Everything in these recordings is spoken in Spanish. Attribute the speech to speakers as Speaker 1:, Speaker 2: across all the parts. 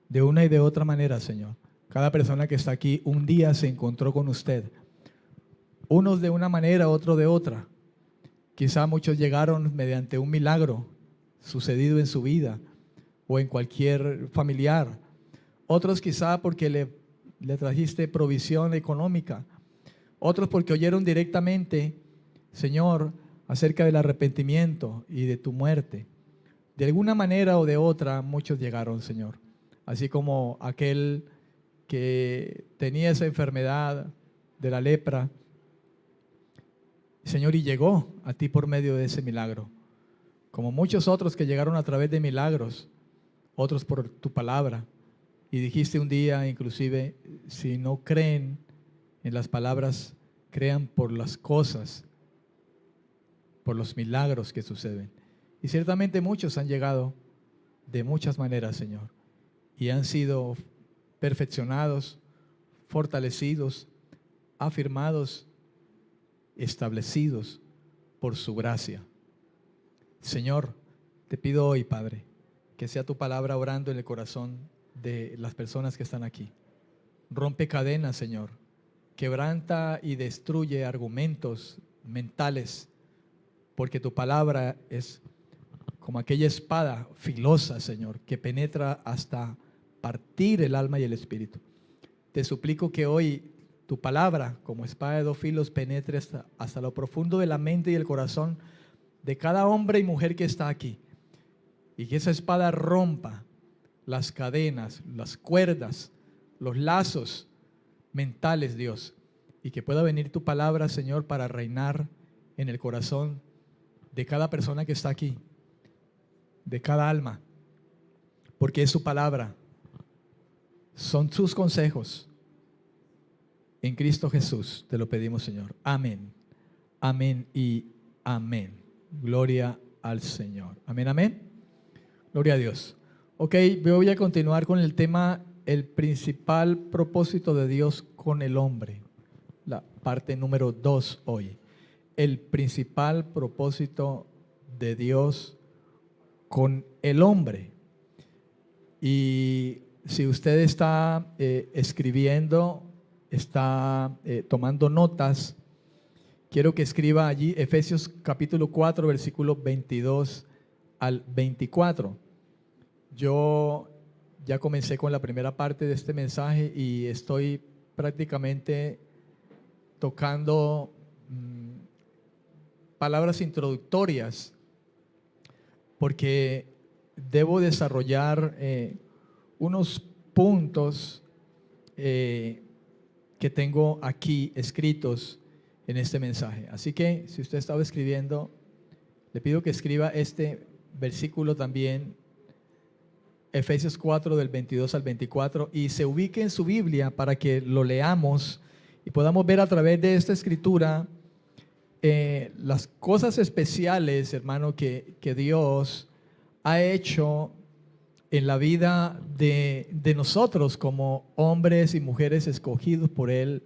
Speaker 1: de una y de otra manera, Señor. Cada persona que está aquí un día se encontró con usted. Unos de una manera, otros de otra. Quizá muchos llegaron mediante un milagro sucedido en su vida o en cualquier familiar. Otros quizá porque le trajiste provisión económica. Otros porque oyeron directamente, Señor, acerca del arrepentimiento y de tu muerte. De alguna manera o de otra, muchos llegaron, Señor. Así como aquel que tenía esa enfermedad de la lepra, Señor, y llegó a ti por medio de ese milagro. Como muchos otros que llegaron a través de milagros, otros por tu palabra. Y dijiste un día, inclusive, si no creen en las palabras, crean por las cosas, por los milagros que suceden. Y ciertamente muchos han llegado de muchas maneras, Señor, y han sido perfeccionados, fortalecidos, afirmados, establecidos por su gracia. Señor, te pido hoy, Padre, que sea tu palabra orando en el corazón de las personas que están aquí. Rompe cadenas, Señor. Quebranta y destruye argumentos mentales, porque tu palabra es como aquella espada filosa, Señor, que penetra hasta partir el alma y el espíritu. Te suplico que hoy tu palabra, como espada de dos filos, penetre hasta lo profundo de la mente y el corazón de cada hombre y mujer que está aquí. Y que esa espada rompa las cadenas, las cuerdas, los lazos mentales, Dios. Y que pueda venir tu palabra, Señor, para reinar en el corazón de cada persona que está aquí, de cada alma. Porque es su palabra, son sus consejos. En Cristo Jesús te lo pedimos, Señor. Amén. Amén y amén. Gloria al Señor. Amén, amén. Gloria a Dios. Ok, voy a continuar con el tema, el principal propósito de Dios con el hombre. La parte número 2 hoy. El principal propósito de Dios con el hombre. Y si usted está escribiendo, está tomando notas, quiero que escriba allí Efesios capítulo 4, versículos 22 al 24. Yo ya comencé con la primera parte de este mensaje y estoy prácticamente tocando palabras introductorias, porque debo desarrollar unos puntos que tengo aquí escritos en este mensaje. Así que si usted estaba escribiendo, le pido que escriba este versículo también, Efesios 4 del 22 al 24, y se ubique en su Biblia para que lo leamos y podamos ver a través de esta escritura las cosas especiales, hermano, que Dios ha hecho en la vida de nosotros como hombres y mujeres escogidos por Él,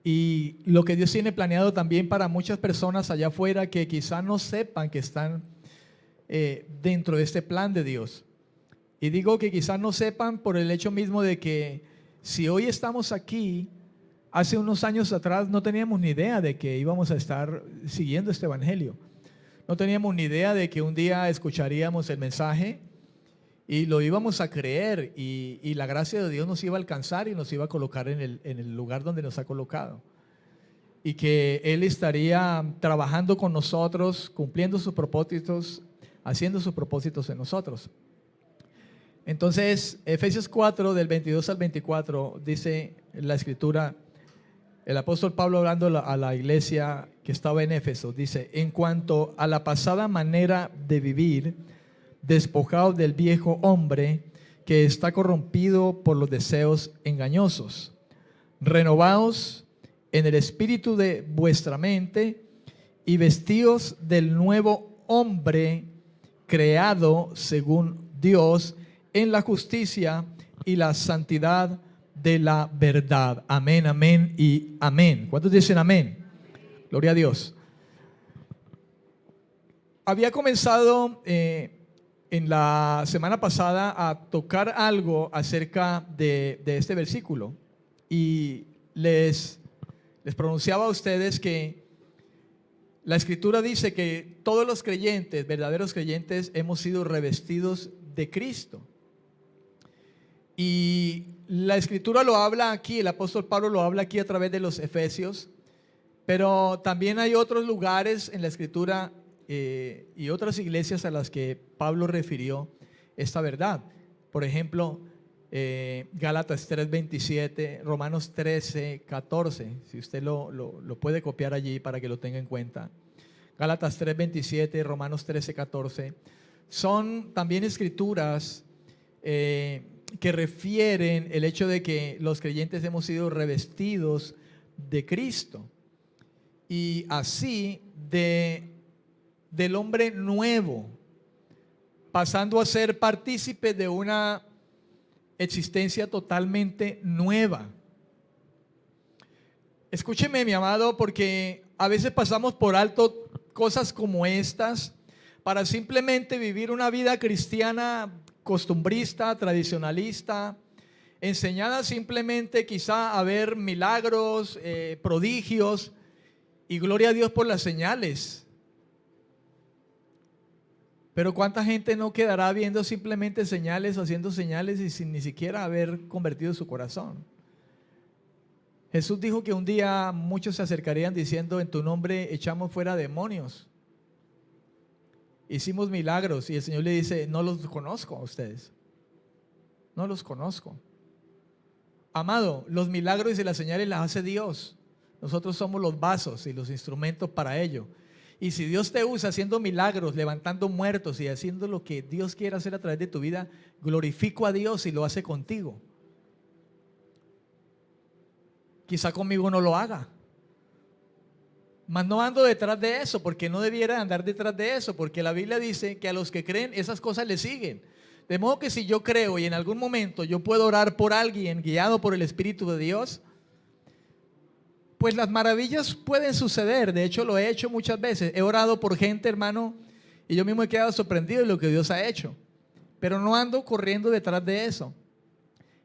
Speaker 1: y lo que Dios tiene planeado también para muchas personas allá afuera que quizá no sepan que están dentro de este plan de Dios. Y digo que quizá no sepan por el hecho mismo de que si hoy estamos aquí, hace unos años atrás no teníamos ni idea de que íbamos a estar siguiendo este evangelio. No teníamos ni idea de que un día escucharíamos el mensaje y lo íbamos a creer, y la gracia de Dios nos iba a alcanzar y nos iba a colocar en el lugar donde nos ha colocado. Y que Él estaría trabajando con nosotros, cumpliendo sus propósitos, haciendo sus propósitos en nosotros. Entonces, Efesios 4, del 22 al 24, dice la escritura, el apóstol Pablo hablando a la iglesia que estaba en Éfeso, dice: en cuanto a la pasada manera de vivir, despojaos del viejo hombre que está corrompido por los deseos engañosos. Renovaos en el espíritu de vuestra mente y vestíos del nuevo hombre creado según Dios en la justicia y la santidad de la verdad. Amén, amén y amén. ¿Cuántos dicen amén? Gloria a Dios. Había comenzado en la semana pasada a tocar algo acerca de este versículo y les pronunciaba a ustedes que la Escritura dice que todos los creyentes, verdaderos creyentes, hemos sido revestidos de Cristo. Y la Escritura lo habla aquí, el apóstol Pablo lo habla aquí a través de los Efesios, pero también hay otros lugares en la Escritura y otras iglesias a las que Pablo refirió esta verdad. Por ejemplo, Gálatas 3:27, Romanos 13:14, si usted lo puede copiar allí para que lo tenga en cuenta. Gálatas 3:27, Romanos 13:14, son también escrituras que refieren el hecho de que los creyentes hemos sido revestidos de Cristo. Y así del hombre nuevo, pasando a ser partícipe de una existencia totalmente nueva. Escúcheme, mi amado, porque a veces pasamos por alto cosas como estas para simplemente vivir una vida cristiana costumbrista, tradicionalista, enseñada simplemente quizá a ver milagros, prodigios, y gloria a Dios por las señales. Pero ¿cuánta gente no quedará viendo simplemente señales, haciendo señales y sin ni siquiera haber convertido su corazón? Jesús dijo que un día muchos se acercarían diciendo: en tu nombre echamos fuera demonios, hicimos milagros, y el Señor le dice: no los conozco a ustedes, no los conozco. Amado, los milagros y las señales las hace Dios. Nosotros somos los vasos y los instrumentos para ello. Y si Dios te usa haciendo milagros, levantando muertos y haciendo lo que Dios quiere hacer a través de tu vida, glorifico a Dios y lo hace contigo. Quizá conmigo no lo haga, mas no ando detrás de eso, porque no debiera andar detrás de eso, porque la Biblia dice que a los que creen esas cosas les siguen. De modo que si yo creo y en algún momento yo puedo orar por alguien guiado por el Espíritu de Dios, pues las maravillas pueden suceder. De hecho, lo he hecho muchas veces. He orado por gente, hermano, y yo mismo he quedado sorprendido de lo que Dios ha hecho. Pero no ando corriendo detrás de eso.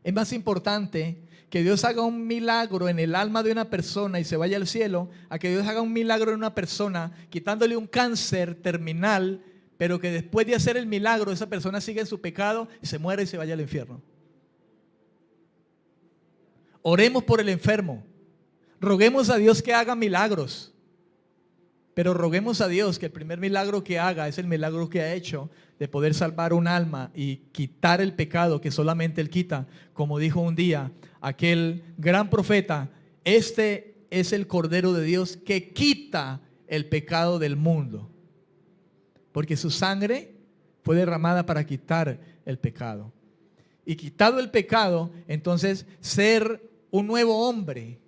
Speaker 1: Es más importante que Dios haga un milagro en el alma de una persona y se vaya al cielo, a que Dios haga un milagro en una persona quitándole un cáncer terminal, pero que después de hacer el milagro esa persona sigue en su pecado y se muere y se vaya al infierno. Oremos por el enfermo. Roguemos a Dios que haga milagros, pero roguemos a Dios que el primer milagro que haga es el milagro que ha hecho de poder salvar un alma y quitar el pecado que solamente Él quita. Como dijo un día aquel gran profeta: este es el Cordero de Dios que quita el pecado del mundo, porque su sangre fue derramada para quitar el pecado. Y quitado el pecado, entonces ser un nuevo hombre.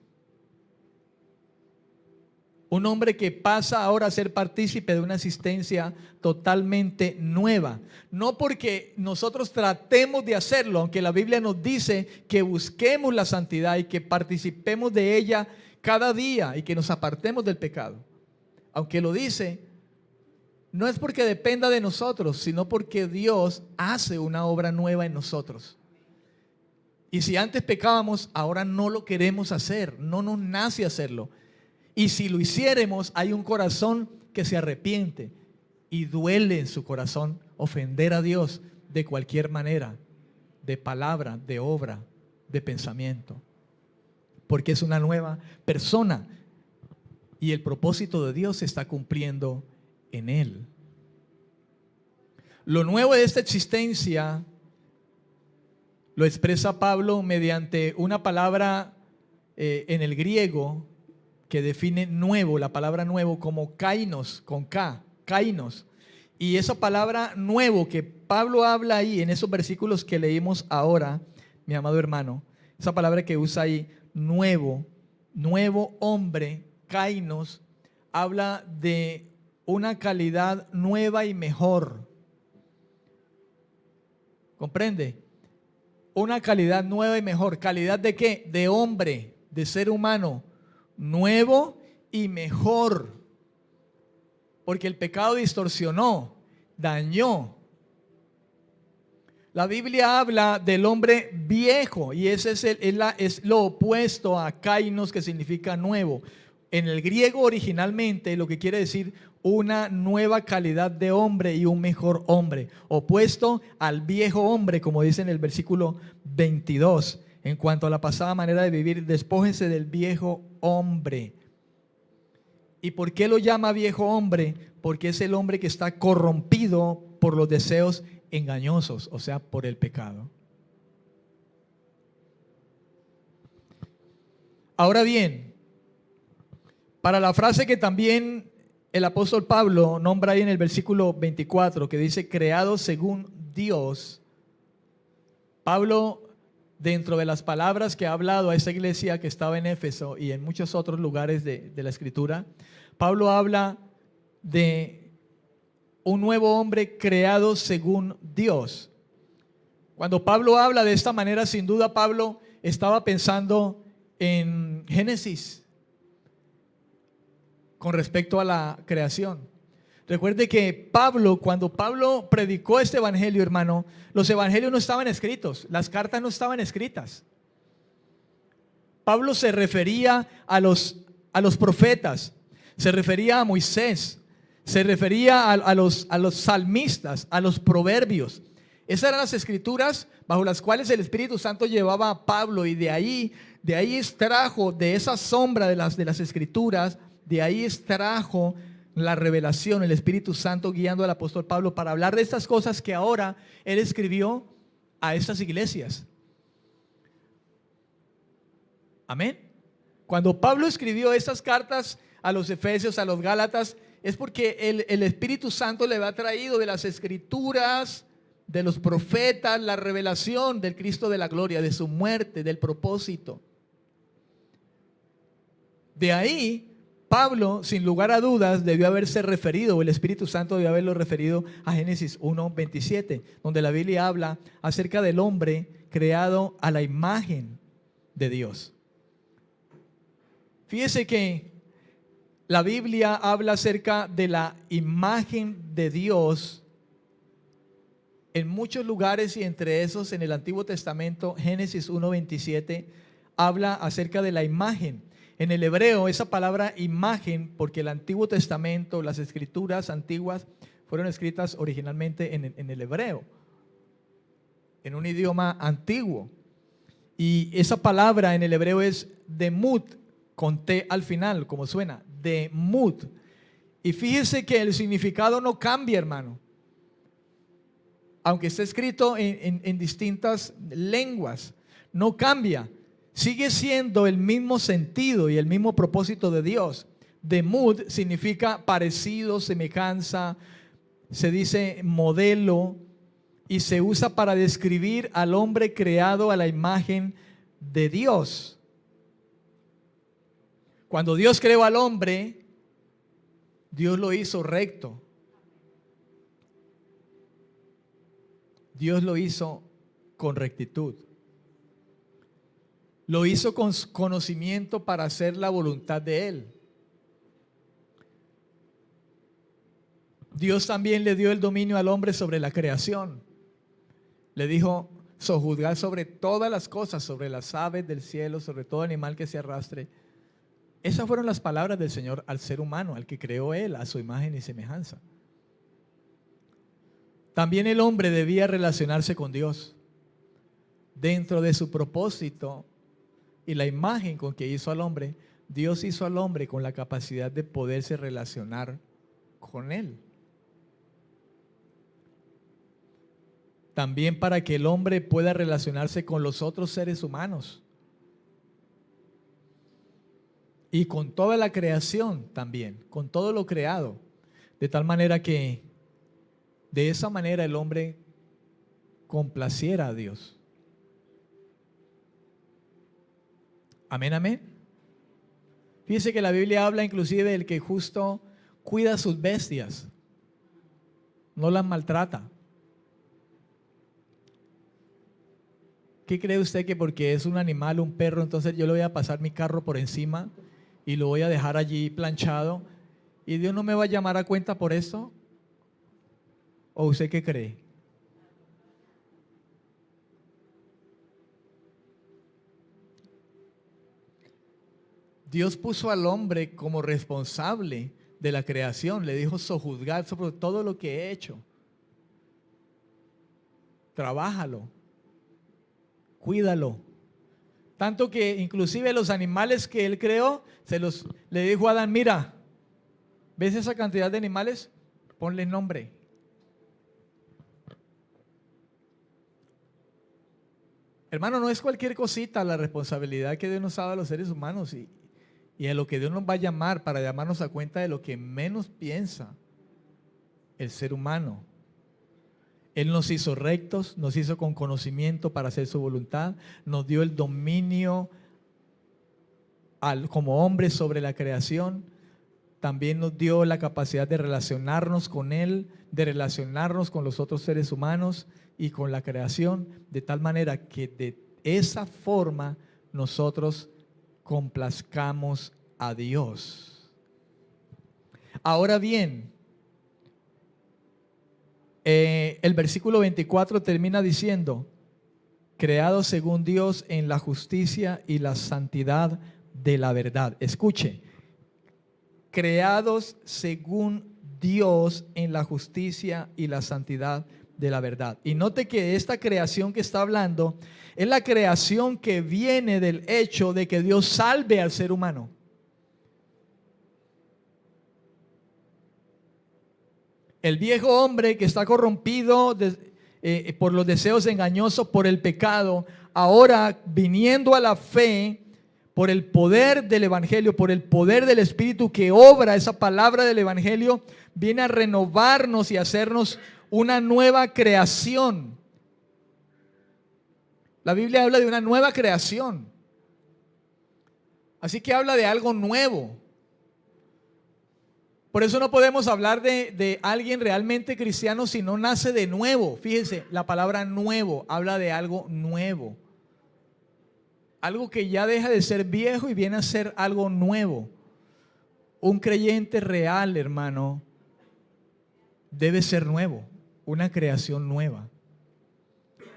Speaker 1: Un hombre que pasa ahora a ser partícipe de una existencia totalmente nueva. No porque nosotros tratemos de hacerlo, aunque la Biblia nos dice que busquemos la santidad y que participemos de ella cada día y que nos apartemos del pecado. Aunque lo dice, no es porque dependa de nosotros, sino porque Dios hace una obra nueva en nosotros. Y si antes pecábamos, ahora no lo queremos hacer, no nos nace hacerlo. Y si lo hiciéramos, hay un corazón que se arrepiente y duele en su corazón ofender a Dios de cualquier manera, de palabra, de obra, de pensamiento, porque es una nueva persona y el propósito de Dios se está cumpliendo en él. Lo nuevo de esta existencia lo expresa Pablo mediante una palabra en el griego que define nuevo, la palabra nuevo, como kainos, con K, kainos. Y esa palabra nuevo que Pablo habla ahí en esos versículos que leímos ahora, mi amado hermano, esa palabra que usa ahí, nuevo, nuevo hombre, kainos, habla de una calidad nueva y mejor. ¿Comprende? Una calidad nueva y mejor. ¿Calidad de qué? De hombre, de ser humano, nuevo y mejor, porque el pecado distorsionó, dañó La Biblia habla del hombre viejo y ese es lo opuesto a kainos, que significa nuevo. En el griego originalmente lo que quiere decir una nueva calidad de hombre y un mejor hombre, opuesto al viejo hombre, como dice en el versículo 22. En cuanto a la pasada manera de vivir, despójense del viejo hombre. ¿Y por qué lo llama viejo hombre? Porque es el hombre que está corrompido por los deseos engañosos, o sea, por el pecado. Ahora bien, para la frase que también el apóstol Pablo nombra ahí en el versículo 24, que dice creado según Dios, Pablo, dentro de las palabras que ha hablado a esa iglesia que estaba en Éfeso y en muchos otros lugares de la escritura, Pablo habla de un nuevo hombre creado según Dios. Cuando Pablo habla de esta manera, sin duda Pablo estaba pensando en Génesis con respecto a la creación. Recuerde que Pablo, cuando Pablo predicó este evangelio, hermano, los evangelios no estaban escritos, las cartas no estaban escritas. Pablo se refería a los profetas, se refería a Moisés, se refería a los salmistas, a los proverbios. Esas eran las escrituras bajo las cuales el Espíritu Santo llevaba a Pablo, y de ahí extrajo, de esa sombra de las escrituras, de ahí extrajo la revelación, el Espíritu Santo guiando al apóstol Pablo para hablar de estas cosas que ahora él escribió a estas iglesias. Amén. Cuando Pablo escribió estas cartas a los Efesios, a los Gálatas, es porque el Espíritu Santo le había traído de las escrituras, de los profetas, la revelación del Cristo de la gloria, de su muerte, del propósito. De ahí Pablo, sin lugar a dudas, debió haberse referido, o el Espíritu Santo debió haberlo referido a Génesis 1:27, donde la Biblia habla acerca del hombre creado a la imagen de Dios. Fíjese que la Biblia habla acerca de la imagen de Dios en muchos lugares, y entre esos en el Antiguo Testamento. Génesis 1:27 habla acerca de la imagen. En el hebreo, esa palabra imagen, porque el Antiguo Testamento, las escrituras antiguas fueron escritas originalmente en el hebreo, en un idioma antiguo. Y esa palabra en el hebreo es demut, con T al final, como suena, demut. Y fíjese que el significado no cambia, hermano. Aunque esté escrito en distintas lenguas, no cambia. Sigue siendo el mismo sentido y el mismo propósito de Dios. Demut significa parecido, semejanza, se dice modelo, y se usa para describir al hombre creado a la imagen de Dios. Cuando Dios creó al hombre, Dios lo hizo recto. Dios lo hizo con rectitud. Lo hizo con conocimiento para hacer la voluntad de Él. Dios también le dio el dominio al hombre sobre la creación. Le dijo: sojuzgar sobre todas las cosas, sobre las aves del cielo, sobre todo animal que se arrastre. Esas fueron las palabras del Señor al ser humano, al que creó Él a su imagen y semejanza. También el hombre debía relacionarse con Dios dentro de su propósito y la imagen con que hizo al hombre. Dios hizo al hombre con la capacidad de poderse relacionar con Él. También para que el hombre pueda relacionarse con los otros seres humanos y con toda la creación también, con todo lo creado, de tal manera que de esa manera el hombre complaciera a Dios. Amén, amén. Fíjese que la Biblia habla inclusive del que justo cuida sus bestias, no las maltrata. ¿Qué cree usted que porque es un animal, un perro, entonces yo le voy a pasar mi carro por encima y lo voy a dejar allí planchado y Dios no me va a llamar a cuenta por eso? ¿O usted qué cree? Dios puso al hombre como responsable de la creación. Le dijo: sojuzgar sobre todo lo que he hecho. Trabájalo, cuídalo. Tanto que inclusive los animales que él creó, le dijo a Adán: mira, ¿ves esa cantidad de animales? Ponle nombre. Hermano, no es cualquier cosita la responsabilidad que Dios nos ha dado a los seres humanos y a lo que Dios nos va a llamar para llamarnos a cuenta de lo que menos piensa el ser humano. Él nos hizo rectos, nos hizo con conocimiento para hacer su voluntad, nos dio el dominio como hombres sobre la creación, también nos dio la capacidad de relacionarnos con Él, de relacionarnos con los otros seres humanos y con la creación, de tal manera que de esa forma nosotros complazcamos a Dios. Ahora bien, el versículo 24 termina diciendo: creados según Dios en la justicia y la santidad de la verdad. Escuche, creados según Dios en la justicia y la santidad de la verdad. Y note que esta creación que está hablando es la creación que viene del hecho de que Dios salve al ser humano. El viejo hombre que está corrompido por los deseos engañosos, por el pecado, ahora viniendo a la fe, por el poder del Evangelio, por el poder del Espíritu que obra esa palabra del Evangelio, viene a renovarnos y a hacernos una nueva creación. La Biblia habla de una nueva creación. Así que habla de algo nuevo. Por eso no podemos hablar de alguien realmente cristiano si no nace de nuevo. Fíjense, la palabra nuevo habla de algo nuevo. Algo que ya deja de ser viejo y viene a ser algo nuevo. Un creyente real, hermano, debe ser nuevo, una creación nueva.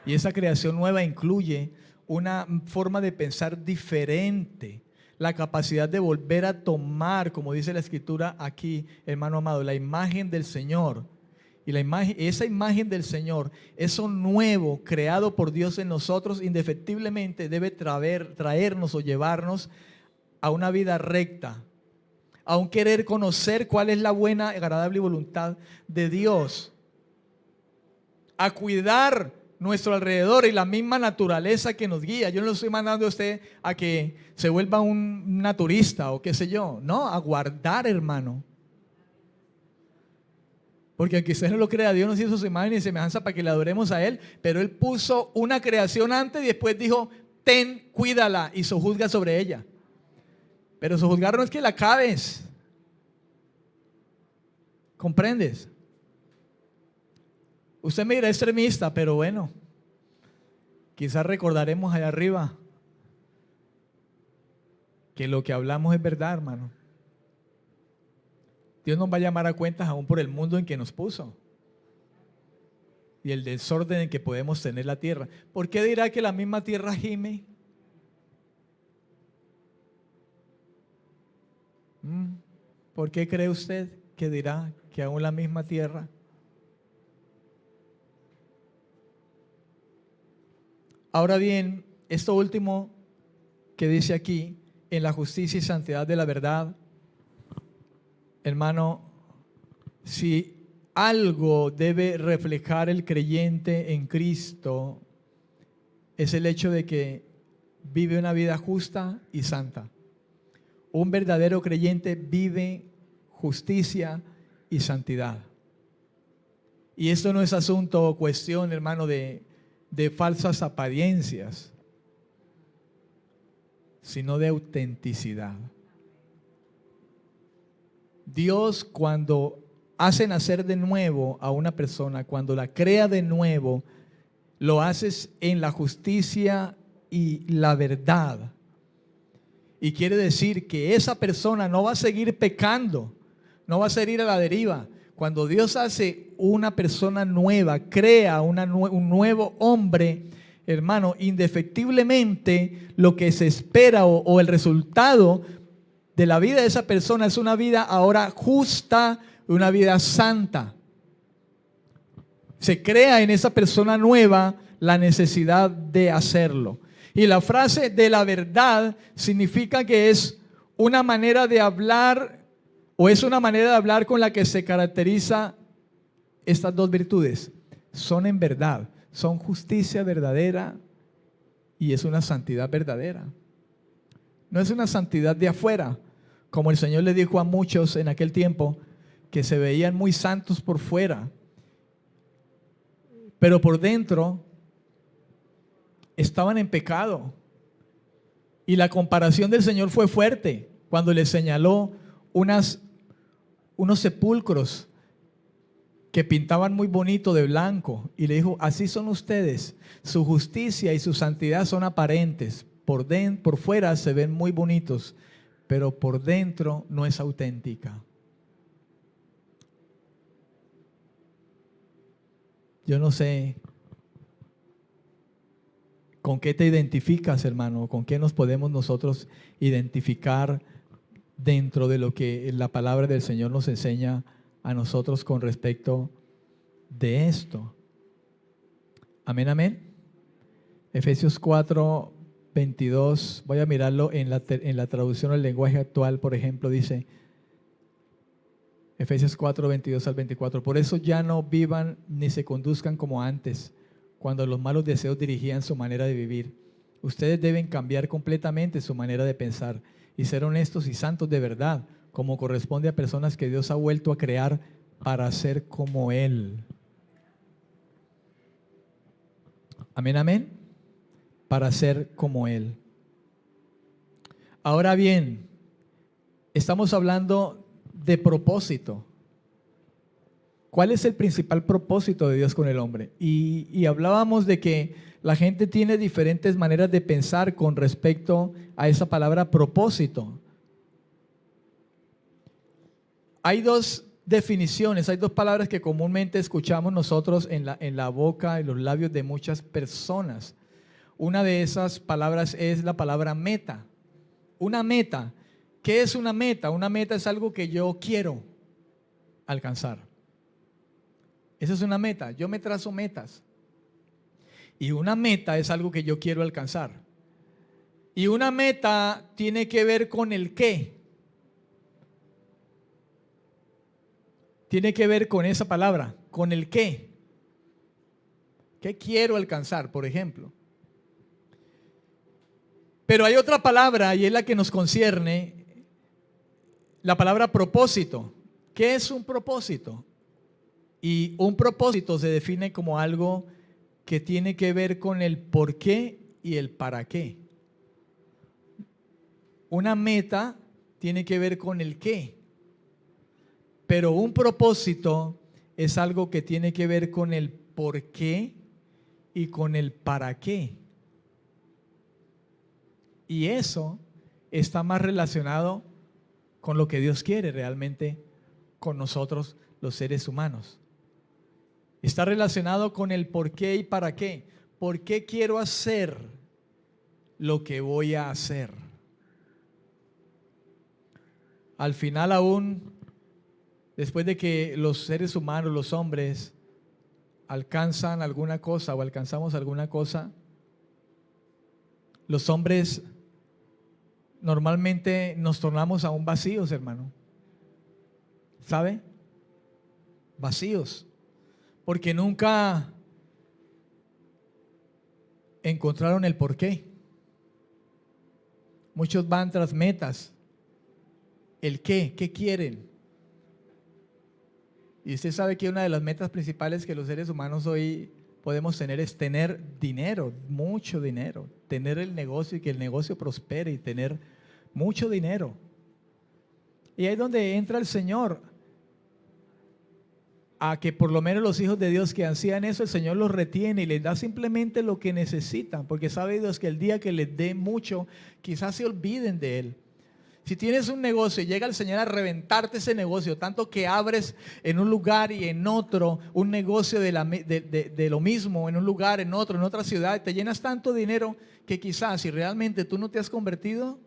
Speaker 1: Y esa creación nueva incluye una forma de pensar diferente, la capacidad de volver a tomar, como dice la Escritura aquí, hermano amado, la imagen del Señor. Y esa imagen del Señor, eso nuevo creado por Dios en nosotros, indefectiblemente debe traernos o llevarnos a una vida recta, a un querer conocer cuál es la buena, agradable voluntad de Dios, a cuidar nuestro alrededor y la misma naturaleza que nos guía. Yo no lo estoy mandando a usted a que se vuelva un naturista o qué sé yo, no, a guardar, hermano. Porque aunque usted no lo crea, Dios nos hizo su imagen y semejanza para que le adoremos a Él, pero Él puso una creación antes y después dijo: ten, cuídala y sojuzga sobre ella. Pero sojuzgar no es que la acabes. ¿Comprendes? Usted me dirá extremista, pero bueno, quizás recordaremos allá arriba que lo que hablamos es verdad, hermano. Dios nos va a llamar a cuentas aún por el mundo en que nos puso y el desorden en que podemos tener la tierra. ¿Por qué dirá que la misma tierra gime? ¿Por qué cree usted que dirá que aún la misma tierra? Ahora bien, esto último que dice aquí, en la justicia y santidad de la verdad, hermano, si algo debe reflejar el creyente en Cristo, es el hecho de que vive una vida justa y santa. Un verdadero creyente vive justicia y santidad. Y esto no es asunto o cuestión, hermano, de falsas apariencias, sino de autenticidad. Dios, cuando hace nacer de nuevo a una persona, cuando la crea de nuevo, lo haces en la justicia y la verdad. Y quiere decir que esa persona no va a seguir pecando, no va a seguir a la deriva. Cuando Dios hace una persona nueva, crea un nuevo hombre, hermano, indefectiblemente lo que se espera o el resultado de la vida de esa persona es una vida ahora justa, una vida santa. Se crea en esa persona nueva la necesidad de hacerlo. Y la frase de la verdad significa que es una manera de hablar, o es una manera de hablar con la que se caracteriza estas dos virtudes. Son en verdad, son justicia verdadera y es una santidad verdadera. No es una santidad de afuera, como el Señor le dijo a muchos en aquel tiempo, que se veían muy santos por fuera, pero por dentro estaban en pecado. Y la comparación del Señor fue fuerte cuando le señaló unos sepulcros que pintaban muy bonito de blanco y le dijo: así son ustedes, su justicia y su santidad son aparentes, por fuera se ven muy bonitos, pero por dentro no es auténtica. Yo no sé con qué te identificas, hermano, con qué nos podemos nosotros identificar dentro de lo que la palabra del Señor nos enseña a nosotros con respecto de esto. Amén, amén. Efesios 4, 22, voy a mirarlo en la traducción al lenguaje actual, por ejemplo, dice Efesios 4, 22 al 24, por eso ya no vivan ni se conduzcan como antes, cuando los malos deseos dirigían su manera de vivir. Ustedes deben cambiar completamente su manera de pensar y ser honestos y santos de verdad, como corresponde a personas que Dios ha vuelto a crear para ser como Él. Amén, amén. Para ser como Él. Ahora bien, estamos hablando de propósito. ¿Cuál es el principal propósito de Dios con el hombre? Y hablábamos de que la gente tiene diferentes maneras de pensar con respecto a esa palabra propósito. Hay dos definiciones, hay dos palabras que comúnmente escuchamos nosotros en la boca, en los labios de muchas personas. Una de esas palabras es la palabra meta. Una meta. ¿Qué es una meta? Una meta es algo que yo quiero alcanzar. Esa es una meta. Yo me trazo metas. Y una meta es algo que yo quiero alcanzar. Y una meta tiene que ver con el qué. Tiene que ver con esa palabra, con el qué. ¿Qué quiero alcanzar, por ejemplo? Pero hay otra palabra y es la que nos concierne, la palabra propósito. ¿Qué es un propósito? Y un propósito se define como algo que tiene que ver con el por qué y el para qué. Una meta tiene que ver con el qué, pero un propósito es algo que tiene que ver con el por qué y con el para qué. Y eso está más relacionado con lo que Dios quiere realmente con nosotros los seres humanos. Está relacionado con el por qué y para qué. ¿Por qué quiero hacer lo que voy a hacer? Al final aún, después de que los seres humanos, los hombres, alcanzan alguna cosa o alcanzamos alguna cosa, los hombres normalmente nos tornamos aún vacíos, hermano. ¿Sabe? Vacíos. Porque nunca encontraron el porqué. Muchos van tras metas. ¿El qué? ¿Qué quieren? Y usted sabe que una de las metas principales que los seres humanos hoy podemos tener es tener dinero, mucho dinero. Tener el negocio y que el negocio prospere y tener mucho dinero. Y ahí es donde entra el Señor. A que por lo menos los hijos de Dios que hacían eso, el Señor los retiene y les da simplemente lo que necesitan, porque sabe Dios que el día que les dé mucho, quizás se olviden de Él. Si tienes un negocio y llega el Señor a reventarte ese negocio, tanto que abres en un lugar y en otro un negocio de lo mismo, en un lugar, en otro, en otra ciudad, te llenas tanto dinero que quizás si realmente tú no te has convertido,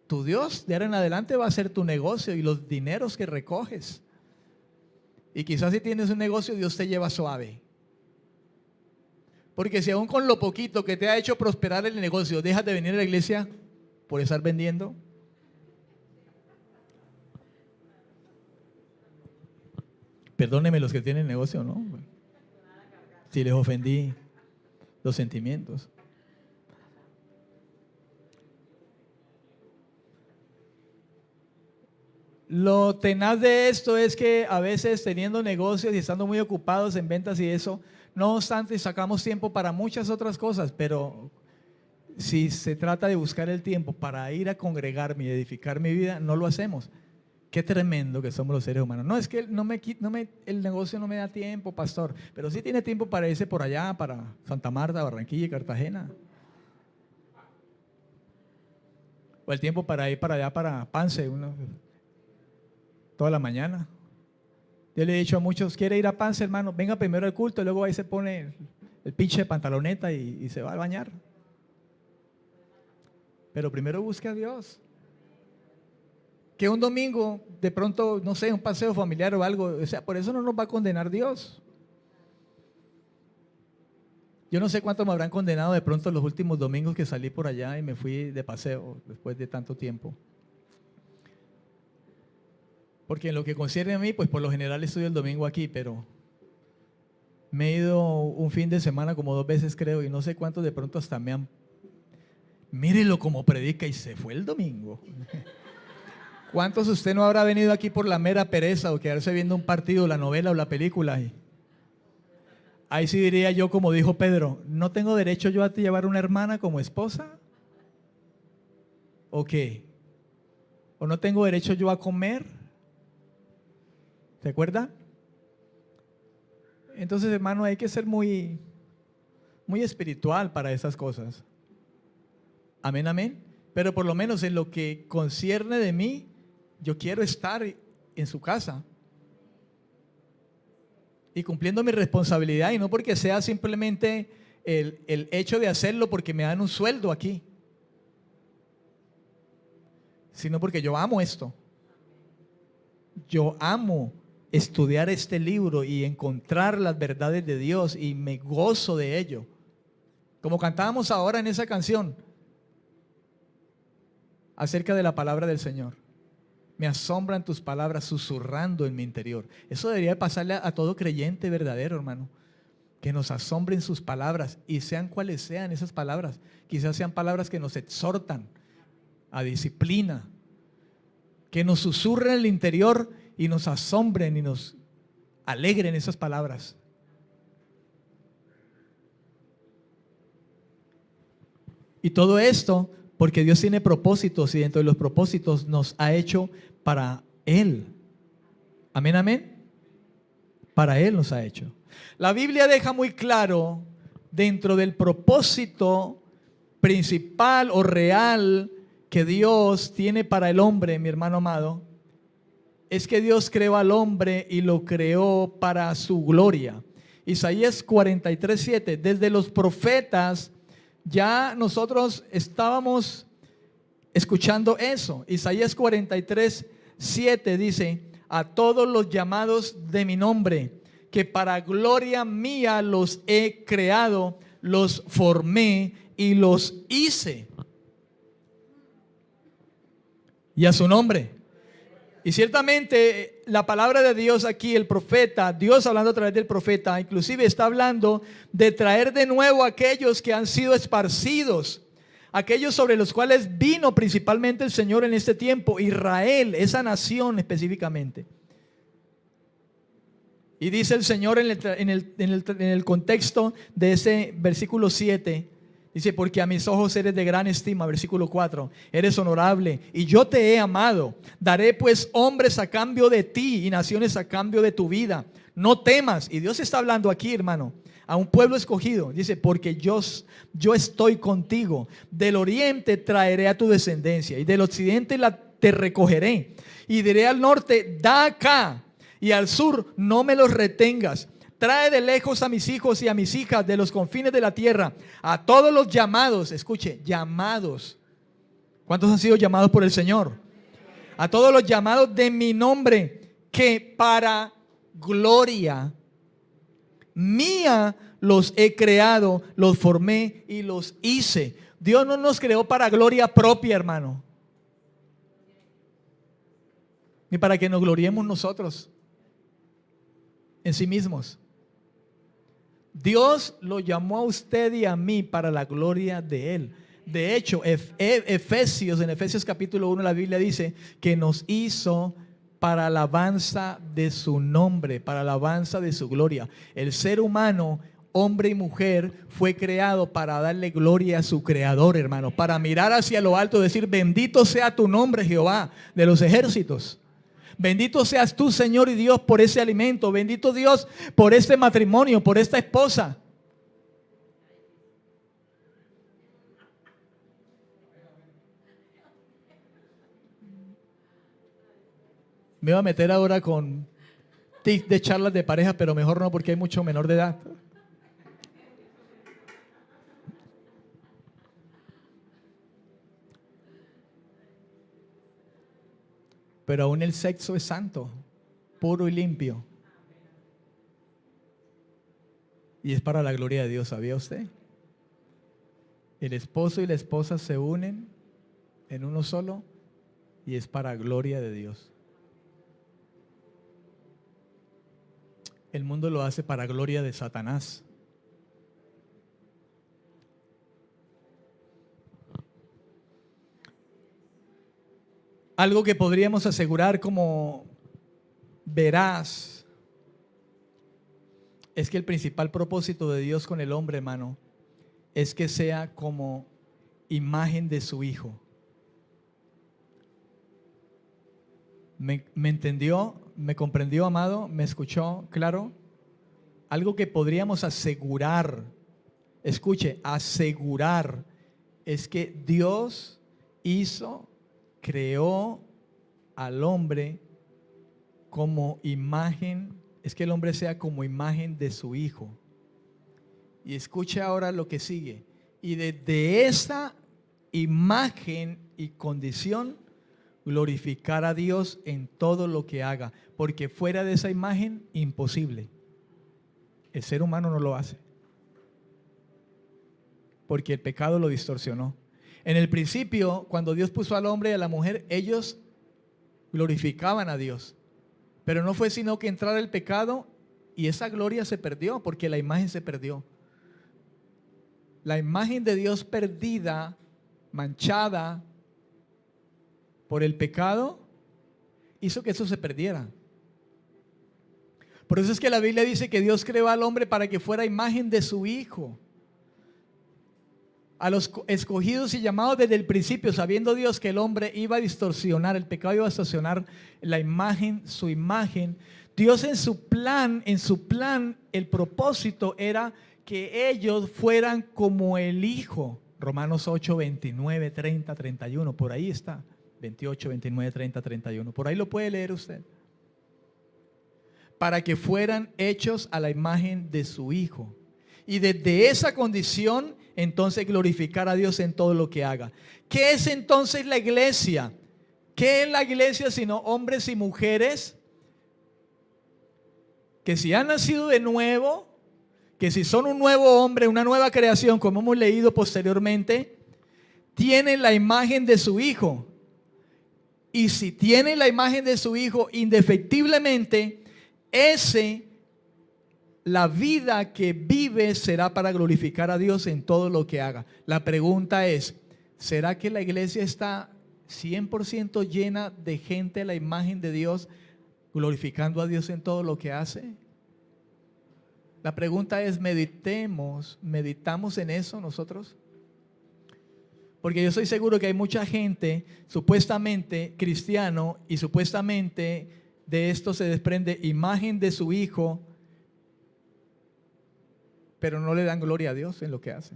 Speaker 1: Tu Dios de ahora en adelante va a ser tu negocio y los dineros que recoges. Y quizás si tienes un negocio, Dios te lleva suave. Porque si aún con lo poquito que te ha hecho prosperar el negocio, dejas de venir a la iglesia por estar vendiendo. Perdónenme los que tienen negocio, ¿no? Si les ofendí los sentimientos. Lo tenaz de esto es que a veces teniendo negocios y estando muy ocupados en ventas y eso, no obstante sacamos tiempo para muchas otras cosas, pero si se trata de buscar el tiempo para ir a congregarme y edificar mi vida, no lo hacemos. Qué tremendo que somos los seres humanos. No es que el negocio no me da tiempo, pastor, pero sí tiene tiempo para irse por allá, para Santa Marta, Barranquilla y Cartagena. O el tiempo para ir para allá, para Pance, toda la mañana. Yo le he dicho a muchos, ¿quiere ir a Pance, hermano? Venga primero al culto y luego ahí se pone el pinche de pantaloneta y se va a bañar. Pero primero busque a Dios. Que un domingo, de pronto, no sé, un paseo familiar o algo, o sea, por eso no nos va a condenar Dios. Yo no sé cuánto me habrán condenado de pronto los últimos domingos que salí por allá y me fui de paseo después de tanto tiempo. Porque en lo que concierne a mí, pues por lo general estudio el domingo aquí, pero me he ido un fin de semana como 2 veces creo y no sé cuántos de pronto hasta me han... Mírelo como predica y se fue el domingo. ¿Cuántos de usted no habrá venido aquí por la mera pereza o quedarse viendo un partido, la novela o la película? Ahí sí diría yo, como dijo Pedro, ¿no tengo derecho yo a llevar una hermana como esposa? ¿O qué? ¿O no tengo derecho yo a comer? ¿Se acuerda? Entonces, hermano, hay que ser muy espiritual para esas cosas. Amén, amén. Pero por lo menos en lo que concierne de mí, yo quiero estar en su casa y cumpliendo mi responsabilidad, y no porque sea simplemente el hecho de hacerlo porque me dan un sueldo aquí, sino porque yo amo esto. Yo amo estudiar este libro y encontrar las verdades de Dios y me gozo de ello. Como cantábamos ahora en esa canción acerca de la palabra del Señor. Me asombran tus palabras susurrando en mi interior. Eso debería pasarle a todo creyente verdadero, hermano. Que nos asombren sus palabras y sean cuales sean esas palabras. Quizás sean palabras que nos exhortan a disciplina, que nos susurren en el interior y nos asombren y nos alegren esas palabras. Y todo esto porque Dios tiene propósitos y dentro de los propósitos nos ha hecho para Él. Amén, amén. Para Él nos ha hecho. La Biblia deja muy claro dentro del propósito principal o real que Dios tiene para el hombre, mi hermano amado, es que Dios creó al hombre y lo creó para su gloria. Isaías 43:7, desde los profetas ya nosotros estábamos escuchando eso. Isaías 43:7 dice, a todos los llamados de mi nombre, que para gloria mía los he creado, los formé y los hice. Y a su nombre. Y ciertamente la palabra de Dios aquí, el profeta, Dios hablando a través del profeta, inclusive está hablando de traer de nuevo a aquellos que han sido esparcidos, aquellos sobre los cuales vino principalmente el Señor en este tiempo, Israel, esa nación específicamente. Y dice el Señor en el contexto de ese versículo 7, dice, porque a mis ojos eres de gran estima, versículo 4, eres honorable y yo te he amado. Daré pues hombres a cambio de ti y naciones a cambio de tu vida. No temas. Y Dios está hablando aquí, hermano, a un pueblo escogido. Dice, porque yo estoy contigo. Del oriente traeré a tu descendencia y del occidente te recogeré. Y diré al norte, da acá, y al sur, no me los retengas. Trae de lejos a mis hijos y a mis hijas de los confines de la tierra, a todos los llamados, escuche, llamados. ¿Cuántos han sido llamados por el Señor? A todos los llamados de mi nombre, que para gloria mía los he creado, los formé y los hice. Dios no nos creó para gloria propia, hermano, ni para que nos gloriemos nosotros en sí mismos. Dios lo llamó a usted y a mí para la gloria de Él. De hecho, en Efesios capítulo 1, la Biblia dice que nos hizo para alabanza de su nombre, para alabanza de su gloria. El ser humano, hombre y mujer, fue creado para darle gloria a su creador, hermano, para mirar hacia lo alto y decir: bendito sea tu nombre, Jehová de los ejércitos. Bendito seas tú, Señor y Dios, por ese alimento. Bendito Dios por este matrimonio, por esta esposa. Me iba a meter ahora con tips de charlas de pareja, pero mejor no, porque hay mucho menor de edad. Pero aún el sexo es santo, puro y limpio. Y es para la gloria de Dios, ¿sabía usted? El esposo y la esposa se unen en uno solo y es para gloria de Dios. El mundo lo hace para gloria de Satanás. Algo que podríamos asegurar como veraz es que el principal propósito de Dios con el hombre, hermano, es que sea como imagen de su Hijo. ¿Me entendió? ¿Me comprendió, amado? ¿Me escuchó? ¿Claro? Algo que podríamos asegurar, escuche, asegurar, es que Dios creó al hombre como imagen, es que el hombre sea como imagen de su Hijo. Y escuche ahora lo que sigue. Y desde esa imagen y condición, glorificar a Dios en todo lo que haga, porque fuera de esa imagen, imposible. El ser humano no lo hace, porque el pecado lo distorsionó. En el principio, cuando Dios puso al hombre y a la mujer, ellos glorificaban a Dios, pero no fue sino que entrara el pecado y esa gloria se perdió, porque la imagen se perdió. La imagen de Dios perdida, manchada por el pecado, hizo que eso se perdiera. Por eso es que la Biblia dice que Dios creó al hombre para que fuera imagen de su Hijo. A los escogidos y llamados desde el principio, sabiendo Dios que el hombre iba a distorsionar, el pecado iba a distorsionar la imagen, su imagen. Dios en su plan, el propósito era que ellos fueran como el Hijo. Romanos 8, 29, 30, 31, por ahí está. 28, 29, 30, 31. Por ahí lo puede leer usted. Para que fueran hechos a la imagen de su Hijo. Y desde esa condición, entonces glorificar a Dios en todo lo que haga. ¿Qué es entonces la iglesia? ¿Qué es la iglesia sino hombres y mujeres que si han nacido de nuevo, que si son un nuevo hombre, una nueva creación, como hemos leído posteriormente, tienen la imagen de su Hijo? Y si tienen la imagen de su Hijo, indefectiblemente, la vida que vive será para glorificar a Dios en todo lo que haga. La pregunta es, ¿será que la iglesia está 100% llena de gente a la imagen de Dios, glorificando a Dios en todo lo que hace? La pregunta es, ¿meditamos en eso nosotros? Porque yo estoy seguro que hay mucha gente supuestamente cristiano y supuestamente de esto se desprende imagen de su Hijo, pero no le dan gloria a Dios en lo que hace.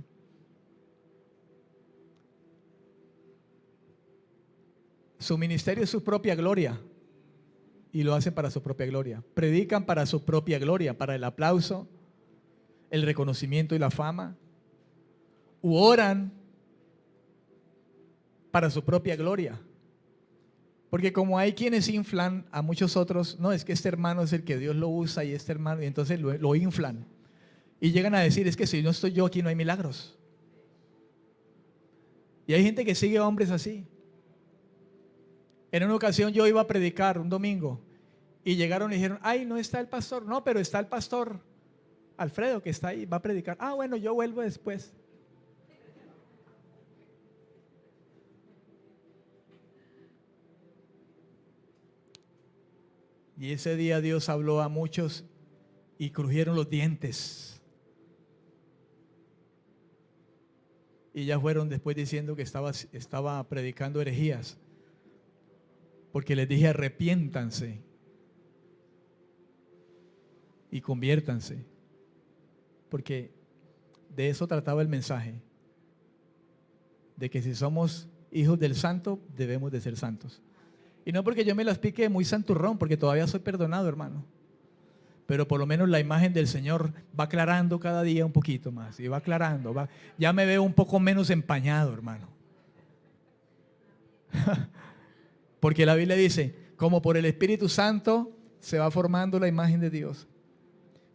Speaker 1: Su ministerio es su propia gloria y lo hacen para su propia gloria. Predican para su propia gloria, para el aplauso, el reconocimiento y la fama. U oran para su propia gloria. Porque como hay quienes inflan a muchos otros, no, es que este hermano es el que Dios lo usa y este hermano, y entonces lo inflan. Y llegan a decir, es que si no estoy yo aquí no hay milagros. Y hay gente que sigue a hombres así. En una ocasión yo iba a predicar un domingo y llegaron y dijeron, ay, no está el pastor. No, pero está el pastor Alfredo que está ahí, va a predicar. Ah, bueno, yo vuelvo después. Y ese día Dios habló a muchos y crujieron los dientes. Y ya fueron después diciendo que estaba predicando herejías. Porque les dije arrepiéntanse y conviértanse. Porque de eso trataba el mensaje. De que si somos hijos del santo, debemos de ser santos. Y no porque yo me las pique muy santurrón, porque todavía soy perdonado, hermano. Pero por lo menos la imagen del Señor va aclarando cada día un poquito más. Y va aclarando. Ya me veo un poco menos empañado, hermano. Porque la Biblia dice, como por el Espíritu Santo se va formando la imagen de Dios.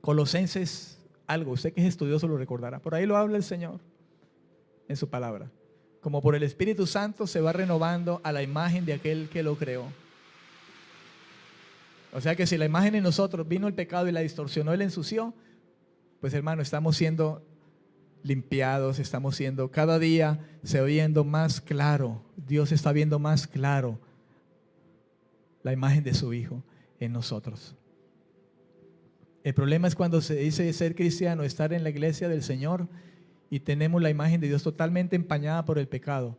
Speaker 1: Colosenses, algo, usted que es estudioso lo recordará. Por ahí lo habla el Señor en su palabra. Como por el Espíritu Santo se va renovando a la imagen de aquel que lo creó. O sea que si la imagen en nosotros vino el pecado y la distorsionó y la ensució, pues hermano, estamos siendo limpiados, estamos siendo cada día se viendo más claro. Dios está viendo más claro la imagen de su Hijo en nosotros. El problema es cuando se dice ser cristiano, estar en la iglesia del Señor y tenemos la imagen de Dios totalmente empañada por el pecado.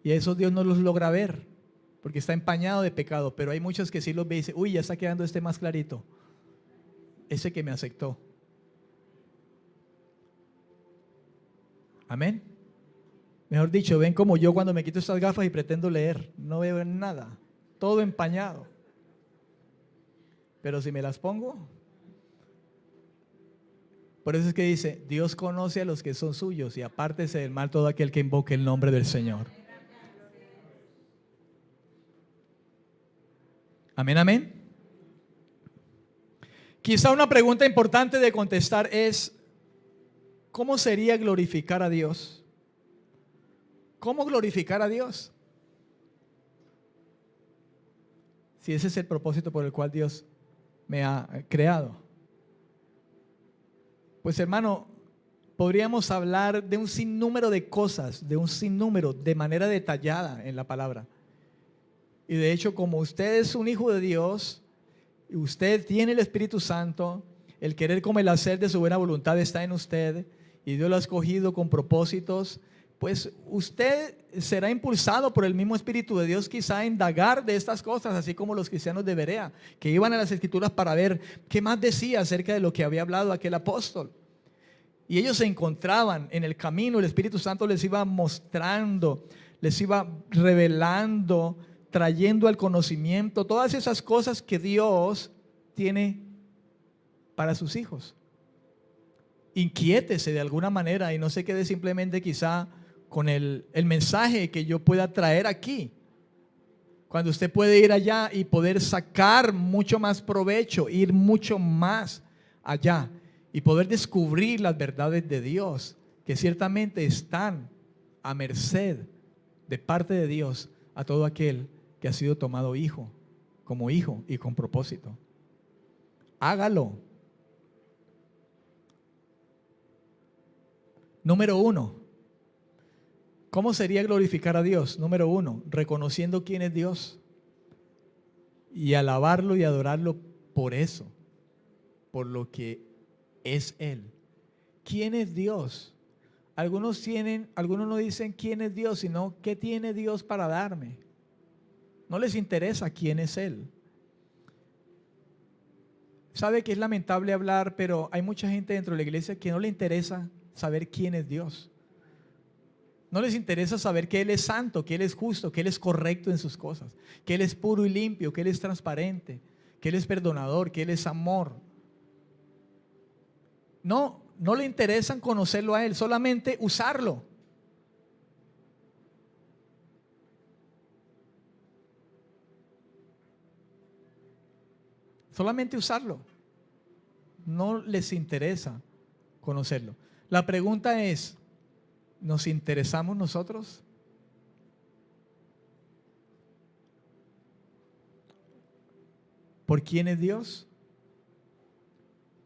Speaker 1: Y eso Dios no los logra ver, porque está empañado de pecado, pero hay muchos que sí los ven y dicen, uy, ya está quedando este más clarito. Ese que me aceptó. Amén. Mejor dicho, ven como yo cuando me quito estas gafas y pretendo leer. No veo nada. Todo empañado. Pero si me las pongo, por eso es que dice, Dios conoce a los que son suyos y apártese del mal todo aquel que invoque el nombre del Señor. Amén, amén. Quizá una pregunta importante de contestar es, ¿cómo sería glorificar a Dios? ¿Cómo glorificar a Dios? Si ese es el propósito por el cual Dios me ha creado. Pues hermano, podríamos hablar de un sinnúmero de cosas, de un sinnúmero, de manera detallada en la palabra. Y de hecho, como usted es un hijo de Dios, y usted tiene el Espíritu Santo, el querer como el hacer de su buena voluntad está en usted, y Dios lo ha escogido con propósitos, pues usted será impulsado por el mismo Espíritu de Dios quizá a indagar de estas cosas, así como los cristianos de Berea, que iban a las Escrituras para ver qué más decía acerca de lo que había hablado aquel apóstol. Y ellos se encontraban en el camino, el Espíritu Santo les iba mostrando, les iba revelando, trayendo al conocimiento todas esas cosas que Dios tiene para sus hijos. Inquiétese de alguna manera y no se quede simplemente quizá con el mensaje que yo pueda traer aquí. Cuando usted puede ir allá y poder sacar mucho más provecho, ir mucho más allá y poder descubrir las verdades de Dios que ciertamente están a merced de parte de Dios a todo aquel que ha sido tomado hijo, como hijo y con propósito. Hágalo. Número 1. ¿Cómo sería glorificar a Dios? Número 1, reconociendo quién es Dios y alabarlo y adorarlo por eso, por lo que es Él. ¿Quién es Dios? Algunos no dicen quién es Dios, sino qué tiene Dios para darme. No les interesa quién es Él. Sabe que es lamentable hablar, pero hay mucha gente dentro de la iglesia que no le interesa saber quién es Dios. No les interesa saber que Él es santo, que Él es justo, que Él es correcto en sus cosas, que Él es puro y limpio, que Él es transparente, que Él es perdonador, que Él es amor. No le interesan conocerlo a Él, solamente usarlo. Solamente usarlo. No les interesa conocerlo. La pregunta es, ¿nos interesamos nosotros? ¿Por quién es Dios?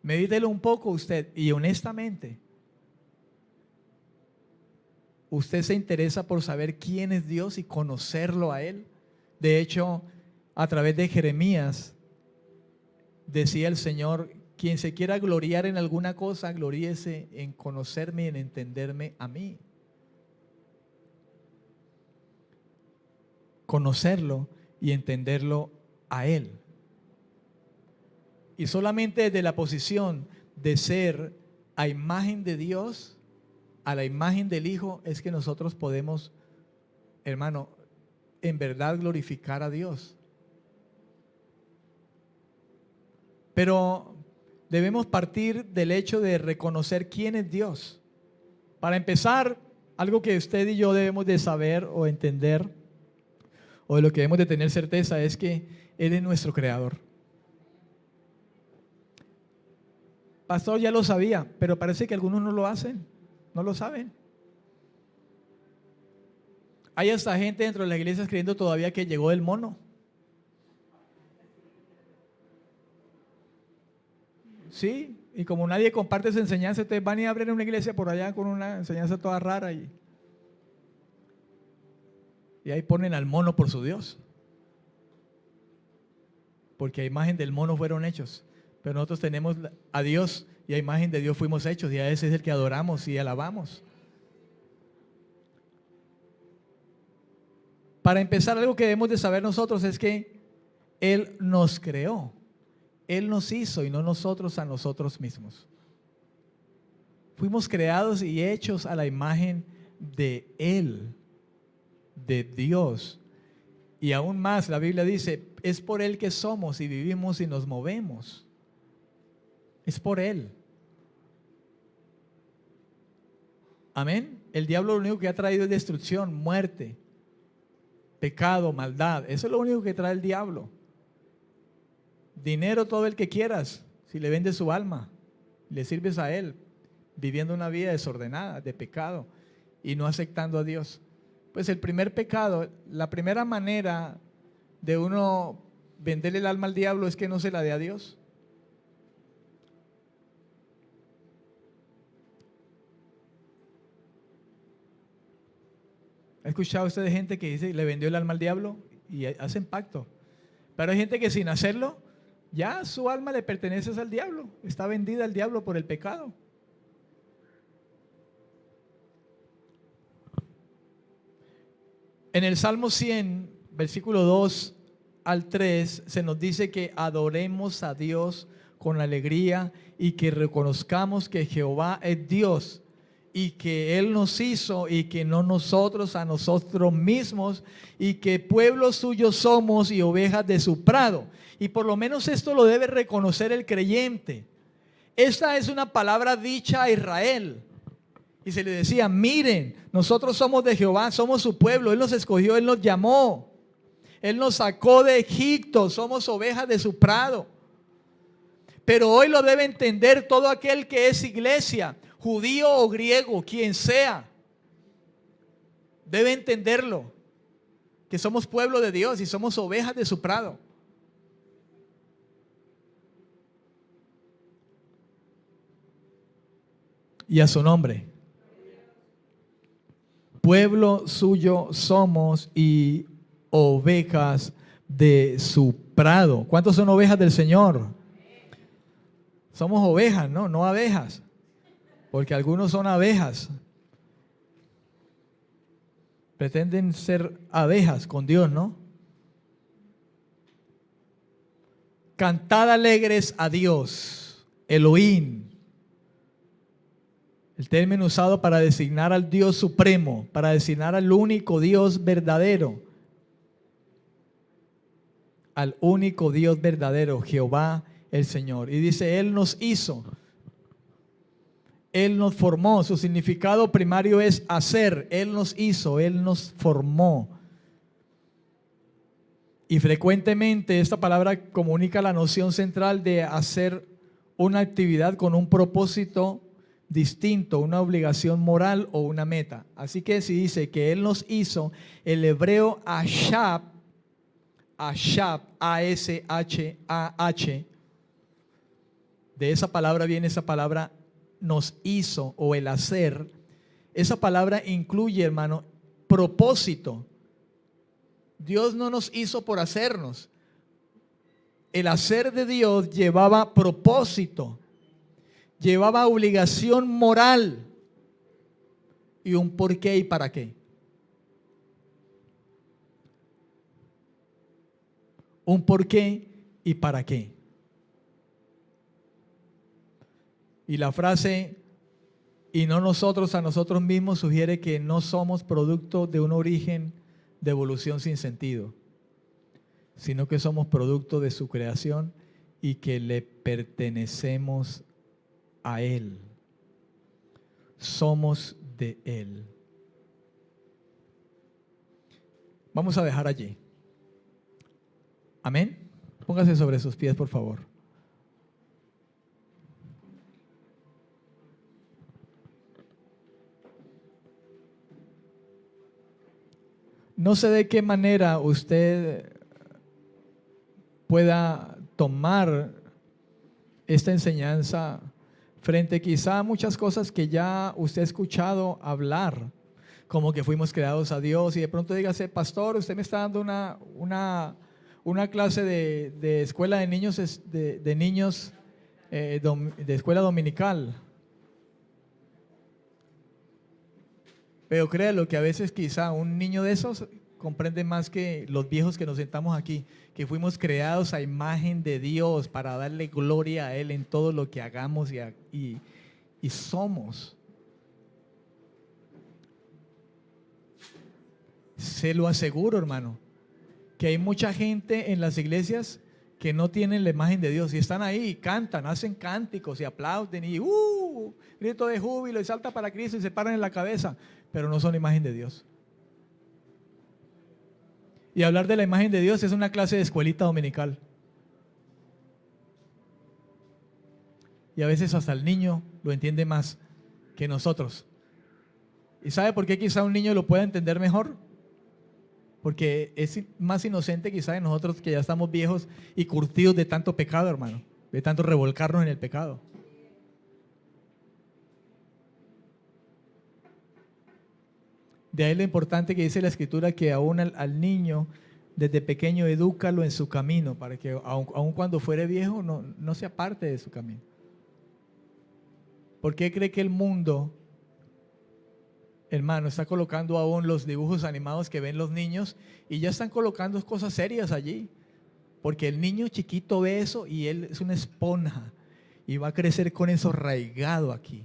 Speaker 1: Medítelo un poco usted y honestamente, ¿usted se interesa por saber quién es Dios y conocerlo a Él? De hecho, a través de Jeremías, decía el Señor, quien se quiera gloriar en alguna cosa, gloríese en conocerme y en entenderme a mí. Conocerlo y entenderlo a Él. Y solamente desde la posición de ser a imagen de Dios, a la imagen del Hijo, es que nosotros podemos, hermano, en verdad glorificar a Dios. Pero debemos partir del hecho de reconocer quién es Dios. Para empezar, algo que usted y yo debemos de saber o entender, o de lo que debemos de tener certeza, es que Él es nuestro creador. Pastor, ya lo sabía, pero parece que algunos no lo hacen, no lo saben. Hay hasta gente dentro de las iglesias creyendo todavía que llegó el mono. Sí, y como nadie comparte esa enseñanza, ustedes van y abren una iglesia por allá con una enseñanza toda rara y ahí ponen al mono por su Dios. Porque a imagen del mono fueron hechos. Pero nosotros tenemos a Dios y a imagen de Dios fuimos hechos y a ese es el que adoramos y alabamos. Para empezar, algo que debemos de saber nosotros es que Él nos creó. Él nos hizo y no nosotros a nosotros mismos. Fuimos creados y hechos a la imagen de Él, de Dios. Y aún más, la Biblia dice, es por Él que somos y vivimos y nos movemos. Es por Él. Amén. El diablo lo único que ha traído es destrucción, muerte, pecado, maldad. Eso es lo único que trae el diablo. Dinero todo el que quieras, si le vendes su alma, le sirves a Él, viviendo una vida desordenada, de pecado y no aceptando a Dios. Pues el primer pecado, la primera manera de uno venderle el alma al diablo es que no se la dé a Dios. ¿Ha escuchado usted de gente que dice le vendió el alma al diablo y hacen pacto? Pero hay gente que sin hacerlo, ya su alma le pertenece al diablo, está vendida al diablo por el pecado. En el Salmo 100, versículo 2 al 3, se nos dice que adoremos a Dios con alegría y que reconozcamos que Jehová es Dios y que Él nos hizo y que no nosotros a nosotros mismos y que pueblo suyo somos y ovejas de su prado. Y por lo menos esto lo debe reconocer el creyente. Esta es una palabra dicha a Israel. Y se le decía, miren, nosotros somos de Jehová, somos su pueblo, Él nos escogió, Él nos llamó, Él nos sacó de Egipto, somos ovejas de su prado. Pero hoy lo debe entender todo aquel que es iglesia, judío o griego, quien sea. Debe entenderlo, que somos pueblo de Dios y somos ovejas de su prado. Y a su nombre. Pueblo suyo somos y ovejas de su prado. ¿Cuántos son ovejas del Señor? Somos ovejas, ¿no? No abejas. Porque algunos son abejas. Pretenden ser abejas con Dios, ¿no? Cantad alegres a Dios, Elohim. El término usado para designar al Dios supremo, para designar al único Dios verdadero. Al único Dios verdadero, Jehová el Señor. Y dice, Él nos hizo. Él nos formó. Su significado primario es hacer. Él nos hizo, Él nos formó. Y frecuentemente esta palabra comunica la noción central de hacer una actividad con un propósito distinto, una obligación moral o una meta. Así que si dice que Él nos hizo, el hebreo ashab, A-S-H-A-H, de esa palabra viene esa palabra nos hizo o el hacer. Esa palabra incluye, hermano, propósito. Dios no nos hizo por hacernos. El hacer de Dios llevaba propósito, llevaba obligación moral y un por qué y para qué. Un por qué y para qué. Y la frase y no nosotros a nosotros mismos sugiere que no somos producto de un origen de evolución sin sentido, sino que somos producto de su creación y que le pertenecemos a Él. Somos de Él. Vamos a dejar allí. Amén. Póngase sobre sus pies, por favor. No sé de qué manera usted pueda tomar esta enseñanza frente quizá a muchas cosas que ya usted ha escuchado hablar, como que fuimos creados a Dios, y de pronto dígase, pastor, usted me está dando una clase de escuela de niños, de escuela dominical. Pero créalo que a veces quizá un niño de esos comprende más que los viejos que nos sentamos aquí, que fuimos creados a imagen de Dios para darle gloria a Él en todo lo que hagamos y somos. Se lo aseguro, hermano, que hay mucha gente en las iglesias que no tienen la imagen de Dios y están ahí y cantan, hacen cánticos y aplauden y grito de júbilo y salta para Cristo y se paran en la cabeza, pero no son la imagen de Dios. Y hablar de la imagen de Dios es una clase de escuelita dominical. Y a veces hasta el niño lo entiende más que nosotros. ¿Y sabe por qué quizá un niño lo pueda entender mejor? Porque es más inocente quizá de nosotros que ya estamos viejos y curtidos de tanto pecado, hermano, de tanto revolcarnos en el pecado. De ahí lo importante que dice la Escritura, que aún al niño desde pequeño edúcalo en su camino, para que aun cuando fuere viejo no se aparte de su camino. ¿Por qué cree que el mundo, hermano, está colocando aún los dibujos animados que ven los niños y ya están colocando cosas serias allí? Porque el niño chiquito ve eso y él es una esponja y va a crecer con eso arraigado aquí.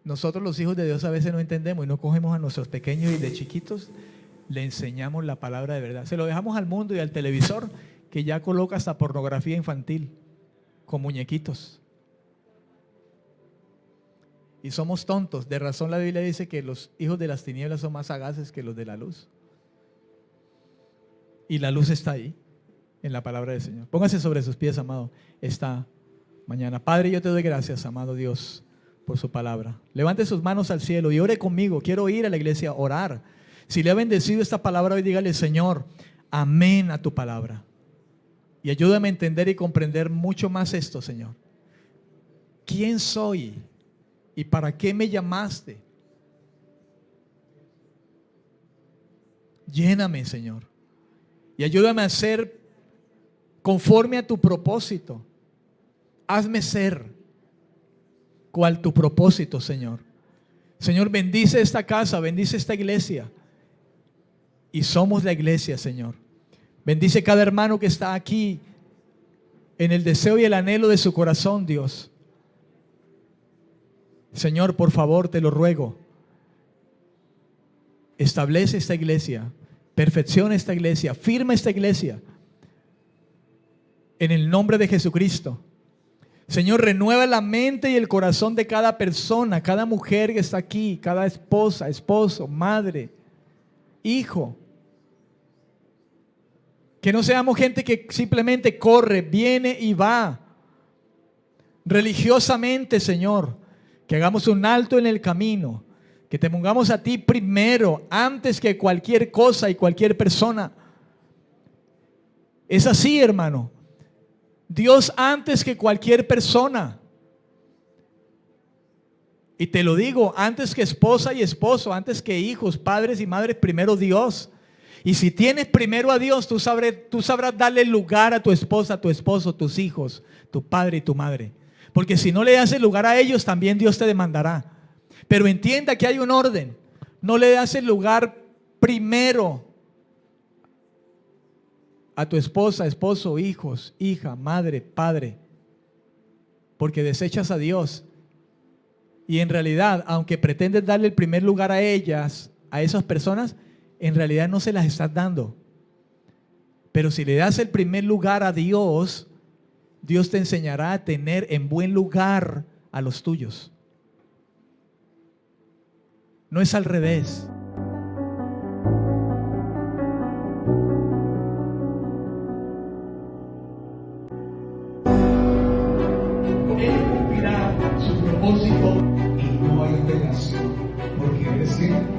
Speaker 1: Nosotros los hijos de Dios a veces no entendemos y no cogemos a nuestros pequeños y de chiquitos le enseñamos la palabra de verdad. Se lo dejamos al mundo y al televisor, que ya coloca hasta pornografía infantil con muñequitos. Y somos tontos. De razón la Biblia dice que los hijos de las tinieblas son más sagaces que los de la luz. Y la luz está ahí, en la palabra del Señor. Póngase sobre sus pies, amado, esta mañana. Padre, yo te doy gracias, amado Dios, por su palabra. Levante sus manos al cielo y ore conmigo. Quiero ir a la iglesia a orar. Si le ha bendecido esta palabra hoy, dígale, Señor, amén a tu palabra. Y ayúdame a entender y comprender mucho más esto, Señor. ¿Quién soy? ¿Y para qué me llamaste? Lléname, Señor. Y ayúdame a ser conforme a tu propósito. Hazme ser cual tu propósito, Señor. Señor, bendice esta casa, bendice esta iglesia. Y somos la iglesia, Señor. Bendice cada hermano que está aquí en el deseo y el anhelo de su corazón, Dios. Señor, por favor, te lo ruego. Establece esta iglesia, perfecciona esta iglesia, firma esta iglesia. En el nombre de Jesucristo. Señor, renueva la mente y el corazón de cada persona, cada mujer que está aquí, cada esposa, esposo, madre, hijo. Que no seamos gente que simplemente corre, viene y va. Religiosamente, Señor, que hagamos un alto en el camino, que te pongamos a ti primero, antes que cualquier cosa y cualquier persona. Es así, hermano. Dios antes que cualquier persona. Y te lo digo, antes que esposa y esposo, antes que hijos, padres y madres, primero Dios. Y si tienes primero a Dios, tú sabrás darle lugar a tu esposa, a tu esposo, tus hijos, tu padre y tu madre. Porque si no le das el lugar a ellos, también Dios te demandará. Pero entienda que hay un orden. No le das el lugar primero a tu esposa, esposo, hijos, hija, madre, padre. Porque desechas a Dios. Y en realidad, aunque pretendes darle el primer lugar a ellas, a esas personas, en realidad no se las estás dando. Pero si le das el primer lugar a Dios, Dios te enseñará a tener en buen lugar a los tuyos. No es al revés.
Speaker 2: Él cumplirá su propósito y no hay tentación, porque eres que